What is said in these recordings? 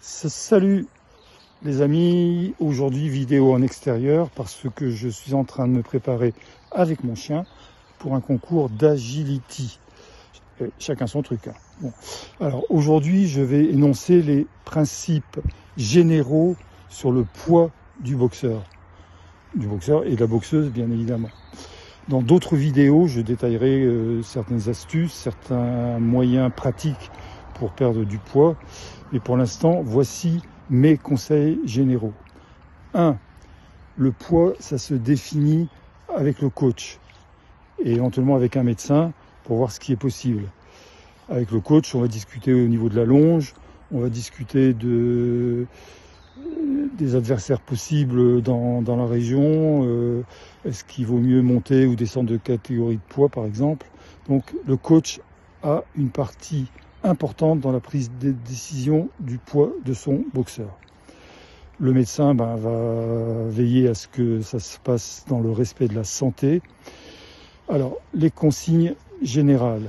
Salut les amis, aujourd'hui vidéo en extérieur parce que je suis en train de me préparer avec mon chien pour un concours d'agility. Chacun son truc. Hein. Bon. Alors aujourd'hui je vais énoncer les principes généraux sur le poids du boxeur et de la boxeuse bien évidemment. Dans d'autres vidéos je détaillerai certaines astuces, certains moyens pratiques pour perdre du poids. Mais pour l'instant, voici mes conseils généraux. 1. Le poids, ça se définit avec le coach et éventuellement avec un médecin pour voir ce qui est possible. Avec le coach, on va discuter au niveau de la longe, on va discuter des adversaires possibles dans la région. Est-ce qu'il vaut mieux monter ou descendre de catégorie de poids, par exemple. Donc le coach a une partie importante dans la prise de décision du poids de son boxeur. Le médecin va veiller à ce que ça se passe dans le respect de la santé. Alors, les consignes générales.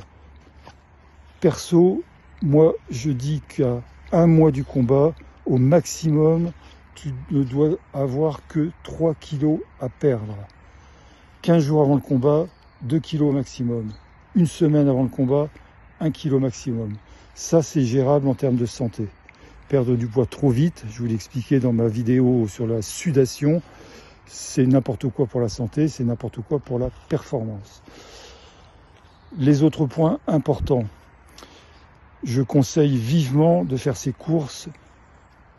Perso, moi, je dis qu'à un mois du combat, au maximum, tu ne dois avoir que 3 kilos à perdre. 15 jours avant le combat, 2 kilos au maximum. Une semaine avant le combat, 1 kilo maximum. Ça, c'est gérable en termes de santé. Perdre du poids trop vite, je vous l'ai expliqué dans ma vidéo sur la sudation, c'est n'importe quoi pour la santé, c'est n'importe quoi pour la performance. Les autres points importants. Je conseille vivement de faire ses courses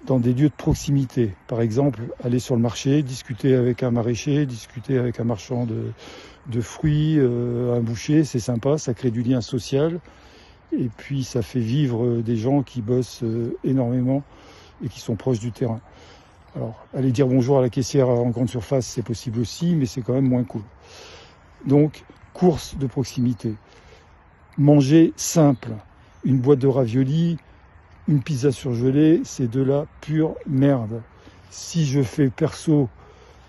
dans des lieux de proximité. Par exemple, aller sur le marché, discuter avec un maraîcher, discuter avec un marchand de fruits, un boucher, c'est sympa, ça crée du lien social. Et puis ça fait vivre des gens qui bossent énormément et qui sont proches du terrain. Alors, aller dire bonjour à la caissière en grande surface, c'est possible aussi, mais c'est quand même moins cool. Donc, course de proximité. Manger simple. Une boîte de raviolis, une pizza surgelée, c'est de la pure merde. Si je fais perso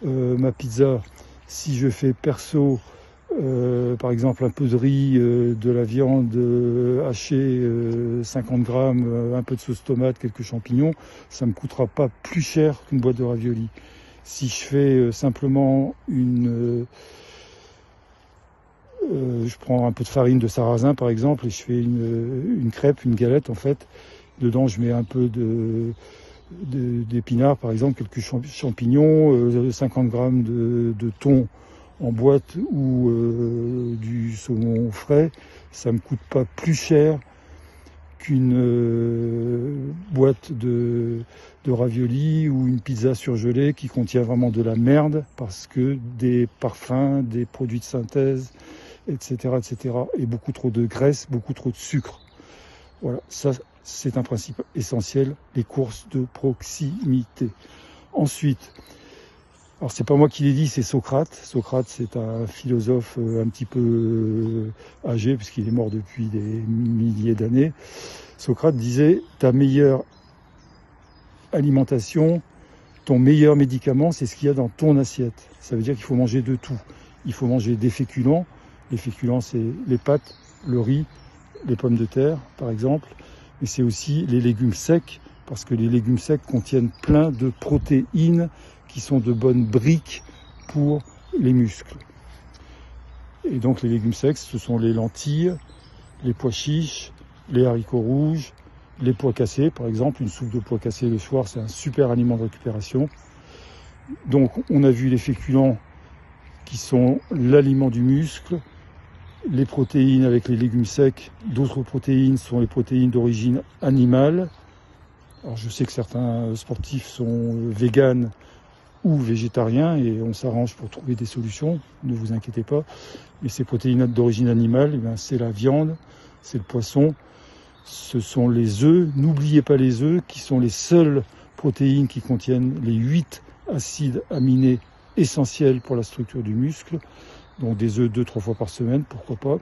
ma pizza, si je fais perso par exemple un peu de riz, de la viande hachée, 50 grammes, un peu de sauce tomate, quelques champignons, ça me coûtera pas plus cher qu'une boîte de raviolis. Si je fais simplement je prends un peu de farine de sarrasin par exemple et je fais une crêpe, une galette en fait, dedans je mets un peu d'épinards par exemple, quelques champignons, 50 grammes de thon en boîte ou du saumon frais, ça me coûte pas plus cher qu'une boîte de raviolis ou une pizza surgelée qui contient vraiment de la merde parce que des parfums, des produits de synthèse, etc., et beaucoup trop de graisse, beaucoup trop de sucre. Voilà, ça c'est un principe essentiel, les courses de proximité. Ensuite, alors c'est pas moi qui l'ai dit, c'est Socrate. Socrate, c'est un philosophe un petit peu âgé, puisqu'il est mort depuis des milliers d'années. Socrate disait, ta meilleure alimentation, ton meilleur médicament, c'est ce qu'il y a dans ton assiette. Ça veut dire qu'il faut manger de tout. Il faut manger des féculents. Les féculents, c'est les pâtes, le riz, les pommes de terre, par exemple. Mais c'est aussi les légumes secs, parce que les légumes secs contiennent plein de protéines qui sont de bonnes briques pour les muscles. Et donc les légumes secs, ce sont les lentilles, les pois chiches, les haricots rouges, les pois cassés, par exemple. Une soupe de pois cassés le soir, c'est un super aliment de récupération. Donc on a vu les féculents qui sont l'aliment du muscle, les protéines avec les légumes secs. D'autres protéines sont les protéines d'origine animale. Alors je sais que certains sportifs sont véganes ou végétariens et on s'arrange pour trouver des solutions, ne vous inquiétez pas. Mais ces protéines d'origine animale, c'est la viande, c'est le poisson, ce sont les œufs. N'oubliez pas les œufs qui sont les seules protéines qui contiennent les 8 acides aminés essentiels pour la structure du muscle. Donc des œufs 2-3 fois par semaine, pourquoi pas.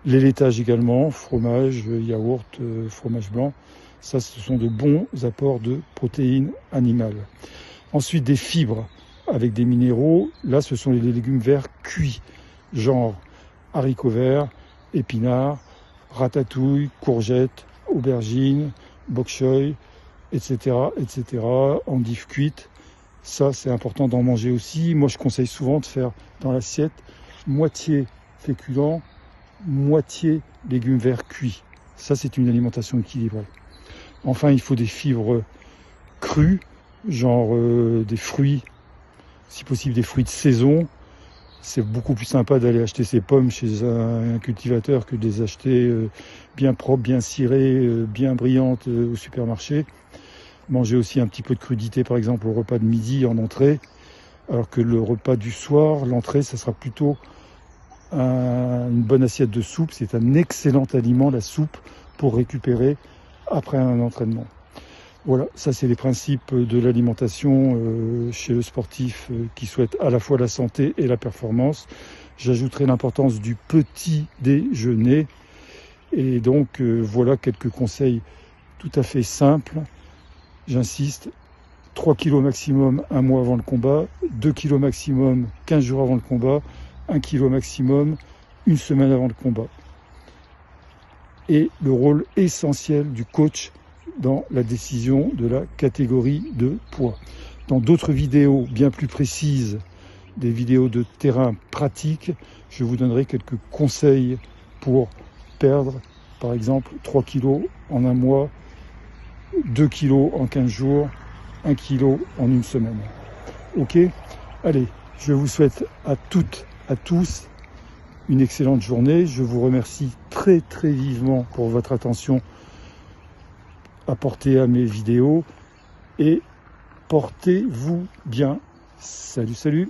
Les laitages également, fromage, yaourt, fromage blanc. Ça, ce sont de bons apports de protéines animales. Ensuite, des fibres avec des minéraux. Là, ce sont les légumes verts cuits, genre haricots verts, épinards, ratatouille, courgettes, aubergines, bok choy, etc., etc. Endives cuites, ça c'est important d'en manger aussi. Moi je conseille souvent de faire dans l'assiette moitié féculents, moitié légumes verts cuits. Ça c'est une alimentation équilibrée. Enfin il faut des fibres crues, genre des fruits, si possible des fruits de saison. C'est beaucoup plus sympa d'aller acheter ses pommes chez un cultivateur que de les acheter bien propres, bien cirées, bien brillantes au supermarché. Manger aussi un petit peu de crudité, par exemple, au repas de midi en entrée, alors que le repas du soir, l'entrée, ça sera plutôt une bonne assiette de soupe. C'est un excellent aliment, la soupe, pour récupérer après un entraînement. Voilà, ça c'est les principes de l'alimentation chez le sportif qui souhaite à la fois la santé et la performance. J'ajouterai l'importance du petit déjeuner. Et donc voilà quelques conseils tout à fait simples. J'insiste, 3 kg maximum un mois avant le combat, 2 kg maximum 15 jours avant le combat, 1 kg maximum une semaine avant le combat. Et le rôle essentiel du coach dans la décision de la catégorie de poids. Dans d'autres vidéos bien plus précises, des vidéos de terrain pratiques, je vous donnerai quelques conseils pour perdre, par exemple, 3 kg en un mois, 2 kg en 15 jours, 1 kg en une semaine. Ok ? Allez, je vous souhaite à toutes, à tous, une excellente journée. Je vous remercie très très vivement pour votre attention apportée à mes vidéos et portez-vous bien. Salut, salut!